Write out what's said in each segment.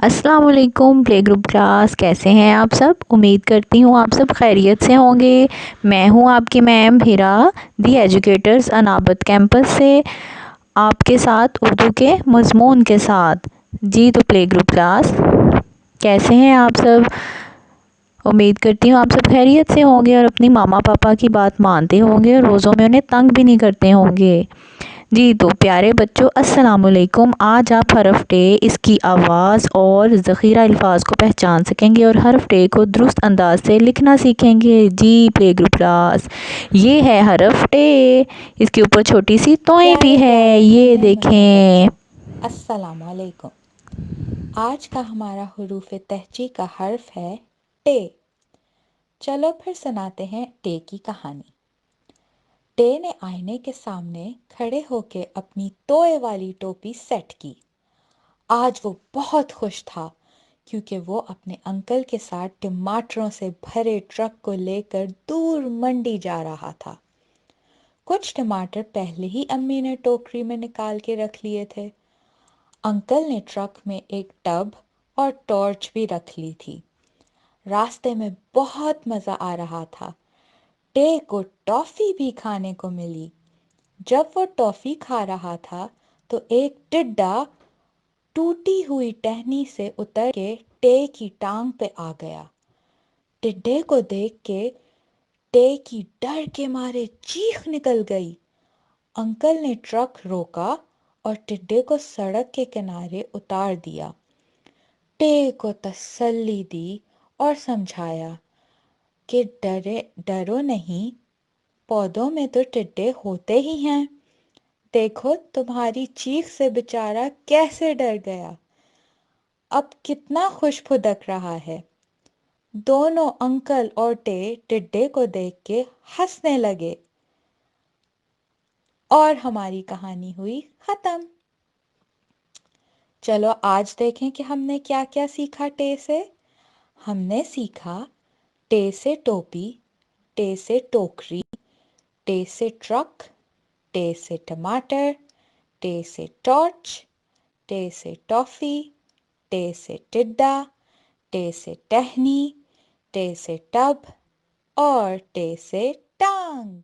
अस्सलाम वालेकुम play group class. कैसे हैं आप सब? उम्मीद करती हूँ आप सब खैरियत से होंगे। मैं हूँ आपकी मैम हिरा, दी एजुकेटर्स अनाबत कैंपस से, आपके साथ उर्दू के मज़मून के साथ। जी तो प्ले ग्रुप क्लास, कैसे हैं आप सब? उम्मीद करती हूँ आप सब खैरियत से होंगे और अपनी मामा पापा की बात मानते होंगे और रोज़ों में उन्हें तंग भी नहीं करते होंगे। जी तो प्यारे बच्चों, अस्सलाम वालेकुम। आज आप हरफ टे, इसकी आवाज़ और ज़ख़ीरा अल्फाज को पहचान सकेंगे और हरफ टे को दुरुस्त अंदाज से लिखना सीखेंगे। जी प्ले ग्रुप क्लास, ये है हरफ टे, इसके ऊपर छोटी सी तोएं भी प्यारे है, प्यारे ये नन्हे नन्हे देखें। बच्चों, अस्सलाम वालेकुम। आज का हमारा हुरूफ तहजी का हर्फ है टे। चलो फिर सुनाते हैं टे की कहानी। टे ने आईने के सामने खड़े होके अपनी तोए वाली टोपी सेट की। आज वो बहुत खुश था क्योंकि वो अपने अंकल के साथ टमाटरों से भरे ट्रक को लेकर दूर मंडी जा रहा था। कुछ टमाटर पहले ही अम्मी ने टोकरी में निकाल के रख लिए थे। अंकल ने ट्रक में एक टब और टॉर्च भी रख ली थी। रास्ते में बहुत मज़ा आ रहा था। टे को टॉफ़ी भी खाने को मिली। जब वो टॉफ़ी खा रहा था तो एक टिड्डा टूटी हुई टहनी से उतर के टे की टांग पे आ गया। टिड्डे को देख के टे की डर के मारे चीख निकल गई। अंकल ने ट्रक रोका और टिड्डे को सड़क के किनारे उतार दिया। टे को तसल्ली दी और समझाया कि डरो नहीं, पौधों में तो टिड्डे होते ही हैं। देखो तुम्हारी चीख से बेचारा कैसे डर गया, अब कितना खुश फुदक रहा है। दोनों अंकल और टे टिड्डे को देख के हंसने लगे और हमारी कहानी हुई खत्म। चलो आज देखें कि हमने क्या क्या सीखा टे से। हमने सीखा टे से टोपी, टे से टोकरी, टे से ट्रक, टे से टमाटर, टे से टॉर्च, टे से टॉफी, टे से टिड्डा, टे से टहनी, टे से टब और टे से टांग।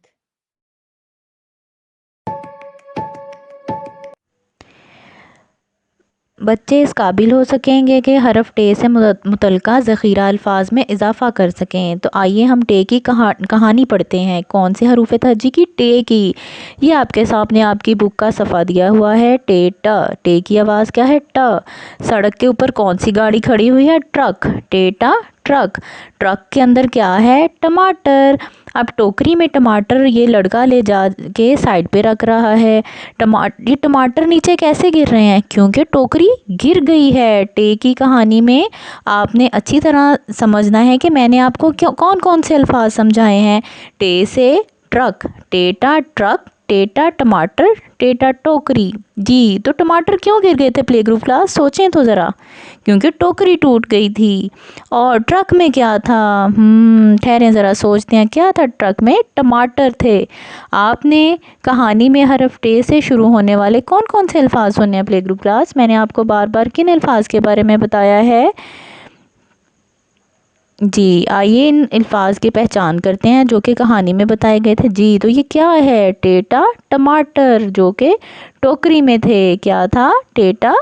बच्चे इस काबिल हो सकेंगे कि हरफ टे से मुतल्लिका ज़ख़ीरा अल्फाज में इजाफ़ा कर सकें। तो आइए हम टे की कहानी पढ़ते हैं। कौन से हरूफ तहज्जी की? टे की। ये आपके सामने आपकी बुक का सफ़ा दिया हुआ है। टे ट, टे की आवाज़ क्या है? ट। सड़क के ऊपर कौन सी गाड़ी खड़ी हुई है? ट्रक। टे टा ट्रक। ट्रक के अंदर क्या है? टमाटर। अब टोकरी में टमाटर ये लड़का ले जा के साइड पे रख रहा है। ये टमाटर नीचे कैसे गिर रहे हैं? क्योंकि टोकरी गिर गई है। टे की कहानी में आपने अच्छी तरह समझना है कि मैंने आपको कौन कौन से अल्फाज समझाए हैं। टे से ट्रक, टेटा ट्रक, टेटा टमाटर, टेटा टोकरी। जी तो टमाटर क्यों गिर गए थे प्ले ग्रुप क्लास? सोचें तो ज़रा। क्योंकि टोकरी टूट गई थी। और ट्रक में क्या था? ठहरें ज़रा, सोचते हैं क्या था ट्रक में? टमाटर थे। आपने कहानी में हरफ टे से शुरू होने वाले कौन कौन से अल्फाज सुने हैं प्ले ग्रुप क्लास? मैंने आपको बार बार किन अल्फाज के बारे में बताया है? जी आइए इन अल्फाज की पहचान करते हैं जो कि कहानी में बताए गए थे। जी तो ये क्या है? टेटा टमाटर, जो कि टोकरी में थे। क्या था? टेटा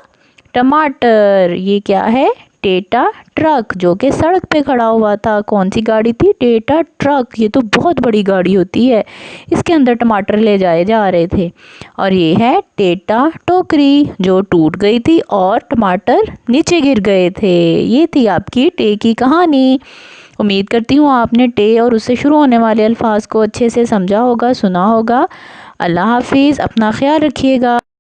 टमाटर। ये क्या है? टेटा ट्रक, जो कि सड़क पे खड़ा हुआ था। कौन सी गाड़ी थी? टेटा ट्रक। ये तो बहुत बड़ी गाड़ी होती है, इसके अंदर टमाटर ले जाए जा रहे थे। और ये है टेटा टोकरी, जो टूट गई थी और टमाटर नीचे गिर गए थे। ये थी आपकी टे की कहानी। उम्मीद करती हूँ आपने टे और उससे शुरू होने वाले अल्फाज को अच्छे से समझा होगा, सुना होगा। अल्लाह हाफिज़, अपना ख्याल रखिएगा।